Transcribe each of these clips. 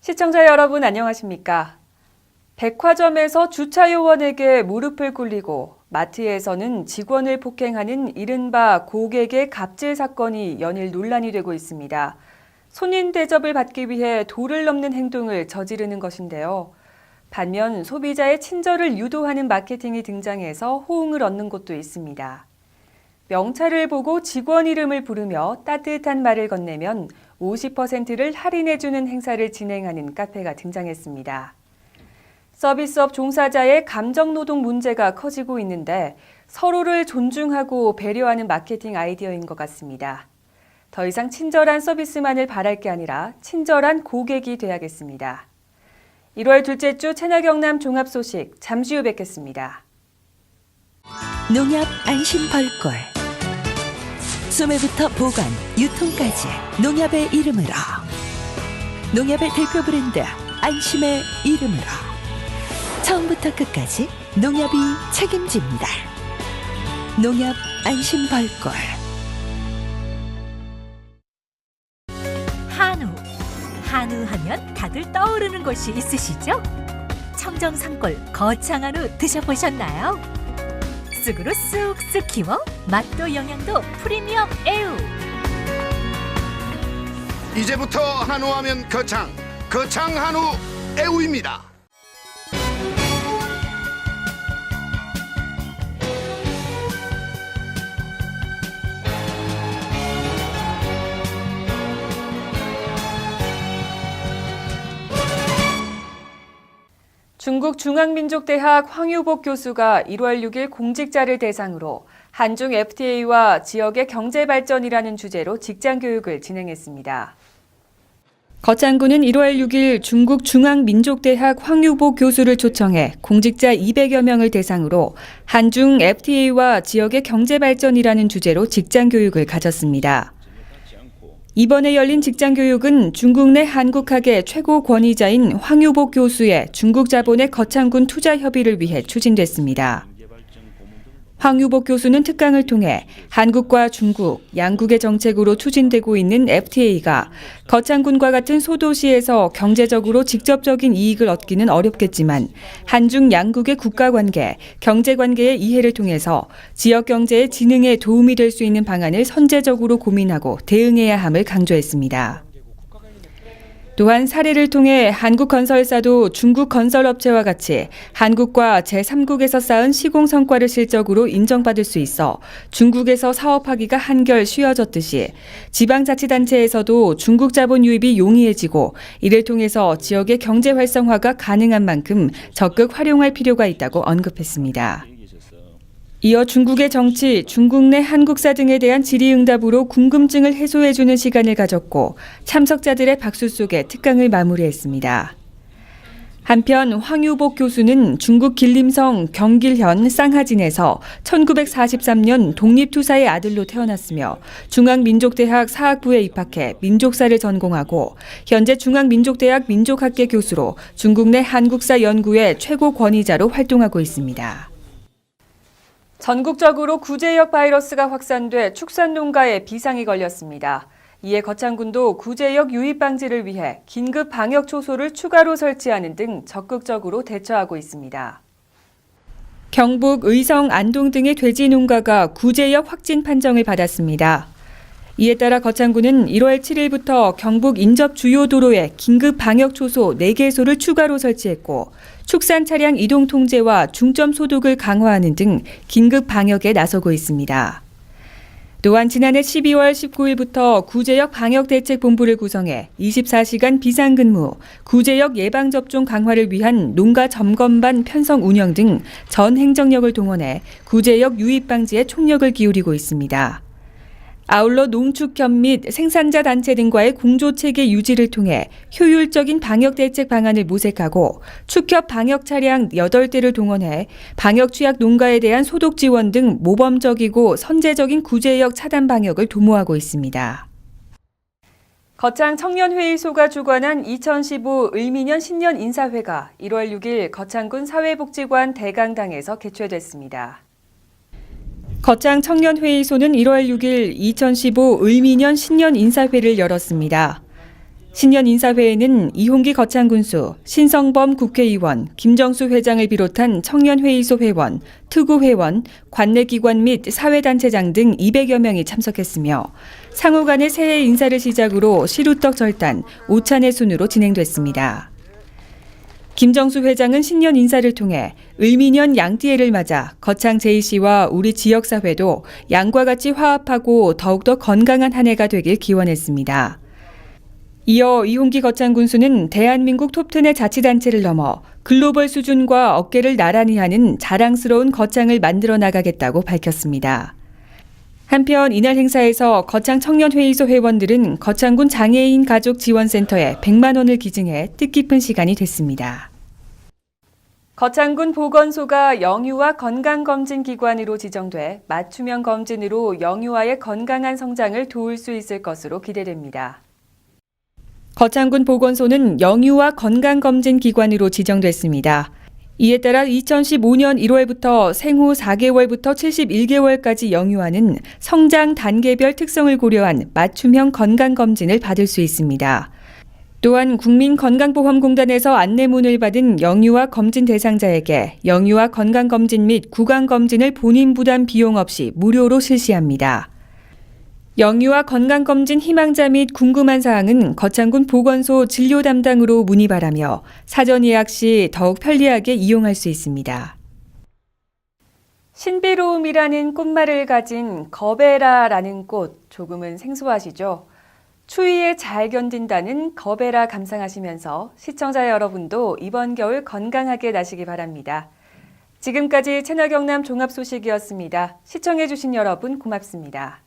시청자 여러분 안녕하십니까? 백화점에서 주차 요원에게 무릎을 꿇리고 마트에서는 직원을 폭행하는 이른바 고객의 갑질 사건이 연일 논란이 되고 있습니다. 손님 대접을 받기 위해 도를 넘는 행동을 저지르는 것인데요. 반면 소비자의 친절을 유도하는 마케팅이 등장해서 호응을 얻는 곳도 있습니다. 명찰을 보고 직원 이름을 부르며 따뜻한 말을 건네면 50%를 할인해주는 행사를 진행하는 카페가 등장했습니다. 서비스업 종사자의 감정노동 문제가 커지고 있는데 서로를 존중하고 배려하는 마케팅 아이디어인 것 같습니다. 더 이상 친절한 서비스만을 바랄 게 아니라 친절한 고객이 돼야겠습니다. 1월 둘째 주 채널 경남 종합 소식 잠시 후 뵙겠습니다. 농협 안심 벌꿀. 소매부터 보관, 유통까지 농협의 이름으로. 농협의 대표 브랜드 안심의 이름으로. 처음부터 끝까지 농협이 책임집니다. 농협 안심 벌꿀. 한우 하면 다들 떠오르는 곳이 있으시죠? 청정 산골 거창 한우 드셔보셨나요? 쑥으로 쑥쑥 키워 맛도 영양도 프리미엄 애우. 이제부터 한우하면 거창 한우 애우입니다. 중국 중앙민족대학 황유복 교수가 1월 6일 공직자를 대상으로 한중 FTA와 지역의 경제발전이라는 주제로 직장교육을 진행했습니다. 거창군은 1월 6일 중국 중앙민족대학 황유복 교수를 초청해 공직자 200여 명을 대상으로 한중 FTA와 지역의 경제발전이라는 주제로 직장교육을 가졌습니다. 이번에 열린 직장교육은 중국 내 한국학의 최고 권위자인 황유복 교수의 중국 자본의 거창군 투자 협의를 위해 추진됐습니다. 황유복 교수는 특강을 통해 한국과 중국, 양국의 정책으로 추진되고 있는 FTA가 거창군과 같은 소도시에서 경제적으로 직접적인 이익을 얻기는 어렵겠지만 한중 양국의 국가관계, 경제관계의 이해를 통해서 지역 경제의 진흥에 도움이 될 수 있는 방안을 선제적으로 고민하고 대응해야 함을 강조했습니다. 또한 사례를 통해 한국 건설사도 중국 건설업체와 같이 한국과 제3국에서 쌓은 시공 성과를 실적으로 인정받을 수 있어 중국에서 사업하기가 한결 쉬워졌듯이 지방자치단체에서도 중국 자본 유입이 용이해지고 이를 통해서 지역의 경제 활성화가 가능한 만큼 적극 활용할 필요가 있다고 언급했습니다. 이어 중국의 정치, 중국 내 한국사 등에 대한 질의응답으로 궁금증을 해소해주는 시간을 가졌고 참석자들의 박수 속에 특강을 마무리했습니다. 한편 황유복 교수는 중국 길림성 경길현 쌍하진에서 1943년 독립투사의 아들로 태어났으며 중앙민족대학 사학부에 입학해 민족사를 전공하고 현재 중앙민족대학 민족학계 교수로 중국 내 한국사 연구의 최고 권위자로 활동하고 있습니다. 전국적으로 구제역 바이러스가 확산돼 축산농가에 비상이 걸렸습니다. 이에 거창군도 구제역 유입 방지를 위해 긴급 방역 초소를 추가로 설치하는 등 적극적으로 대처하고 있습니다. 경북 의성, 안동 등의 돼지 농가가 구제역 확진 판정을 받았습니다. 이에 따라 거창군은 1월 7일부터 경북 인접 주요 도로에 긴급 방역 초소 4개소를 추가로 설치했고 축산 차량 이동 통제와 중점 소독을 강화하는 등 긴급 방역에 나서고 있습니다. 또한 지난해 12월 19일부터 구제역 방역대책본부를 구성해 24시간 비상근무, 구제역 예방접종 강화를 위한 농가 점검반 편성 운영 등 전 행정력을 동원해 구제역 유입 방지에 총력을 기울이고 있습니다. 아울러 농축협 및 생산자 단체 등과의 공조체계 유지를 통해 효율적인 방역대책 방안을 모색하고 축협 방역 차량 8대를 동원해 방역 취약 농가에 대한 소독 지원 등 모범적이고 선제적인 구제역 차단 방역을 도모하고 있습니다. 거창 청년회의소가 주관한 2015 을미년 신년 인사회가 1월 6일 거창군 사회복지관 대강당에서 개최됐습니다. 거창 청년회의소는 1월 6일 2015 을미년 신년 인사회를 열었습니다. 신년 인사회에는 이홍기 거창군수, 신성범 국회의원, 김정수 회장을 비롯한 청년회의소 회원, 특우 회원, 관내기관 및 사회단체장 등 200여 명이 참석했으며 상호 간의 새해 인사를 시작으로 시루떡 절단, 오찬의 순으로 진행됐습니다. 김정수 회장은 신년 인사를 통해 을미년 양띠해를 맞아 거창 제2시와 우리 지역사회도 양과 같이 화합하고 더욱더 건강한 한 해가 되길 기원했습니다. 이어 이홍기 거창군수는 대한민국 톱10의 자치단체를 넘어 글로벌 수준과 어깨를 나란히 하는 자랑스러운 거창을 만들어 나가겠다고 밝혔습니다. 한편 이날 행사에서 거창 청년회의소 회원들은 거창군 장애인 가족 지원센터에 100만 원을 기증해 뜻깊은 시간이 됐습니다. 거창군 보건소가 영유아 건강검진기관으로 지정돼 맞춤형 검진으로 영유아의 건강한 성장을 도울 수 있을 것으로 기대됩니다. 거창군 보건소는 영유아 건강검진기관으로 지정됐습니다. 이에 따라 2015년 1월부터 생후 4개월부터 71개월까지 영유아는 성장 단계별 특성을 고려한 맞춤형 건강검진을 받을 수 있습니다. 또한 국민건강보험공단에서 안내문을 받은 영유아 검진 대상자에게 영유아 건강검진 및 구강검진을 본인 부담 비용 없이 무료로 실시합니다. 영유아 건강검진 희망자 및 궁금한 사항은 거창군 보건소 진료 담당으로 문의 바라며 사전 예약 시 더욱 편리하게 이용할 수 있습니다. 신비로움이라는 꽃말을 가진 거베라라는 꽃, 조금은 생소하시죠? 추위에 잘 견딘다는 거베라 감상하시면서 시청자 여러분도 이번 겨울 건강하게 나시기 바랍니다. 지금까지 채널 경남 종합 소식이었습니다. 시청해주신 여러분 고맙습니다.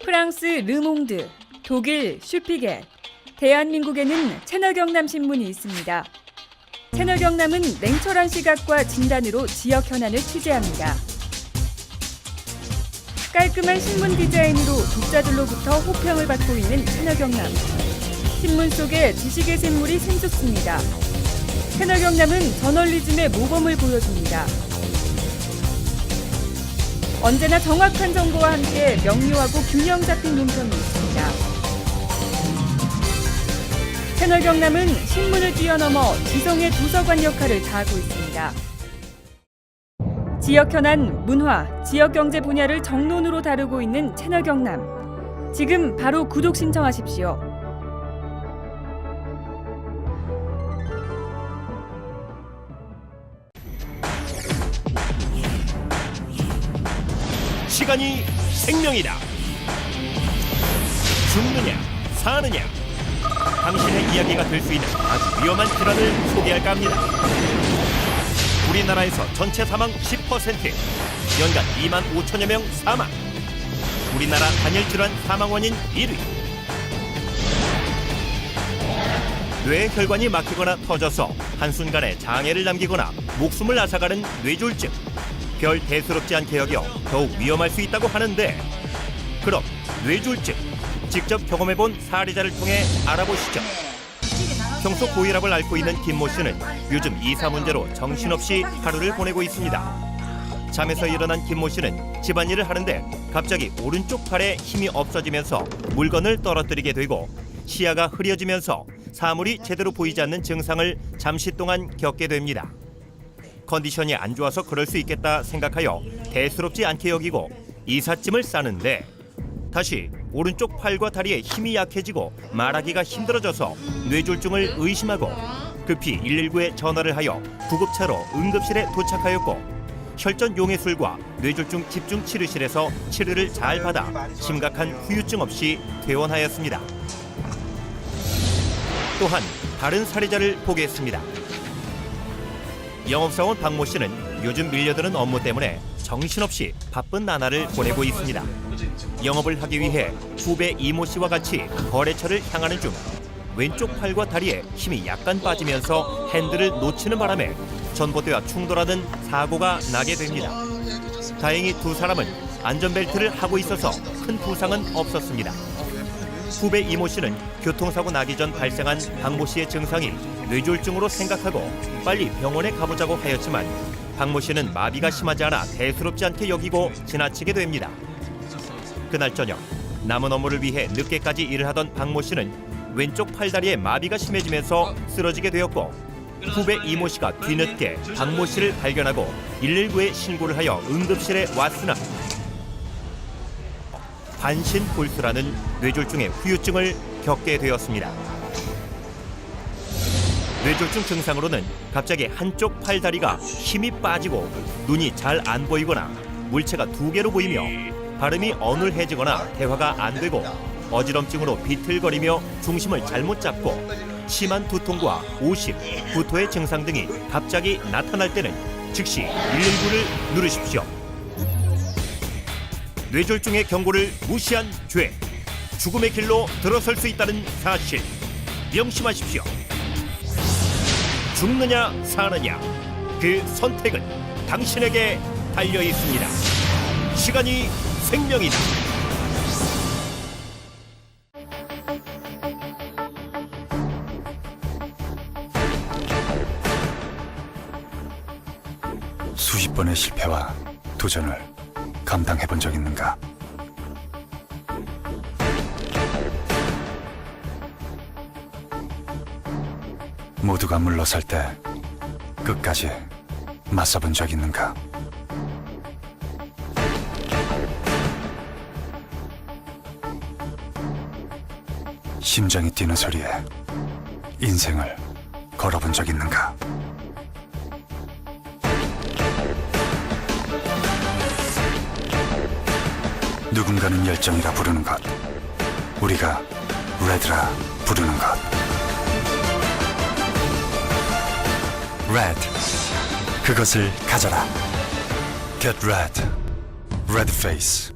프랑스 르몽드, 독일 슈피겔, 대한민국에는 채널 경남 신문이 있습니다. 채널 경남은 냉철한 시각과 진단으로 지역 현안을 취재합니다. 깔끔한 신문 디자인으로 독자들로부터 호평을 받고 있는 채널 경남. 신문 속에 지식의 샘물이 샘솟습니다. 채널 경남은 저널리즘의 모범을 보여줍니다. 언제나 정확한 정보와 함께 명료하고 균형 잡힌 논평이 있습니다. 채널 경남은 신문을 뛰어넘어 지성의 도서관 역할을 다하고 있습니다. 지역 현안, 문화, 지역 경제 분야를 정론으로 다루고 있는 채널 경남. 지금 바로 구독 신청하십시오. 시간이 생명이다. 죽느냐 사느냐, 당신의 이야기가 될 수 있는 아주 위험한 질환을 소개할까 합니다. 우리나라에서 전체 사망 10%, 연간 2만 5천여 명 사망. 우리나라 단일 질환 사망 원인 1위. 뇌혈관이 막히거나 터져서 한순간에 장애를 남기거나 목숨을 앗아가는 뇌졸중. 별 대수롭지 않게 여겨 더욱 위험할 수 있다고 하는데, 그럼 뇌졸중 직접 경험해본 사례자를 통해 알아보시죠. 평소 고혈압을 앓고 있는 김모 씨는 요즘 이사 문제로 정신없이 하루를 보내고 있습니다. 잠에서 일어난 김모 씨는 집안일을 하는데 갑자기 오른쪽 팔에 힘이 없어지면서 물건을 떨어뜨리게 되고 시야가 흐려지면서 사물이 제대로 보이지 않는 증상을 잠시 동안 겪게 됩니다. 컨디션이 안 좋아서 그럴 수 있겠다 생각하여 대수롭지 않게 여기고 이삿짐을 싸는데 다시 오른쪽 팔과 다리에 힘이 약해지고 말하기가 힘들어져서 뇌졸중을 의심하고 급히 119에 전화를 하여 구급차로 응급실에 도착하였고 혈전 용해술과 뇌졸중 집중치료실에서 치료를 잘 받아 심각한 후유증 없이 퇴원하였습니다. 또한 다른 사례자를 보겠습니다. 영업사원 박모 씨는 요즘 밀려드는 업무 때문에 정신없이 바쁜 나날을 보내고 있습니다. 영업을 하기 위해 후배 이모 씨와 같이 거래처를 향하는 중 왼쪽 팔과 다리에 힘이 약간 빠지면서 핸들을 놓치는 바람에 전봇대와 충돌하는 사고가 나게 됩니다. 다행히 두 사람은 안전벨트를 하고 있어서 큰 부상은 없었습니다. 후배 이모 씨는 교통사고 나기 전 발생한 박모 씨의 증상이 뇌졸중으로 생각하고 빨리 병원에 가보자고 하였지만 박모 씨는 마비가 심하지 않아 대수롭지 않게 여기고 지나치게 됩니다. 그날 저녁 남은 업무를 위해 늦게까지 일을 하던 박모 씨는 왼쪽 팔다리에 마비가 심해지면서 쓰러지게 되었고 후배 이모 씨가 뒤늦게 박모 씨를 발견하고 119에 신고를 하여 응급실에 왔으나 반신골수라는 뇌졸중의 후유증을 겪게 되었습니다. 뇌졸중 증상으로는 갑자기 한쪽 팔다리가 힘이 빠지고 눈이 잘 안 보이거나 물체가 두 개로 보이며 발음이 어눌해지거나 대화가 안 되고 어지럼증으로 비틀거리며 중심을 잘못 잡고 심한 두통과 오심, 구토의 증상 등이 갑자기 나타날 때는 즉시 119를 누르십시오. 뇌졸중의 경고를 무시한 죄, 죽음의 길로 들어설 수 있다는 사실 명심하십시오. 죽느냐 사느냐 그 선택은 당신에게 달려 있습니다. 시간이 생명이다. 수십 번의 실패와 도전을 감당해 본 적 있는가? 모두가 물러설 때 끝까지 맞서본 적 있는가? 심장이 뛰는 소리에 인생을 걸어본 적 있는가? 누군가는 열정이라 부르는 것, 우리가 레드라 부르는 것. 레드, 그것을 가져라. Get red, red face.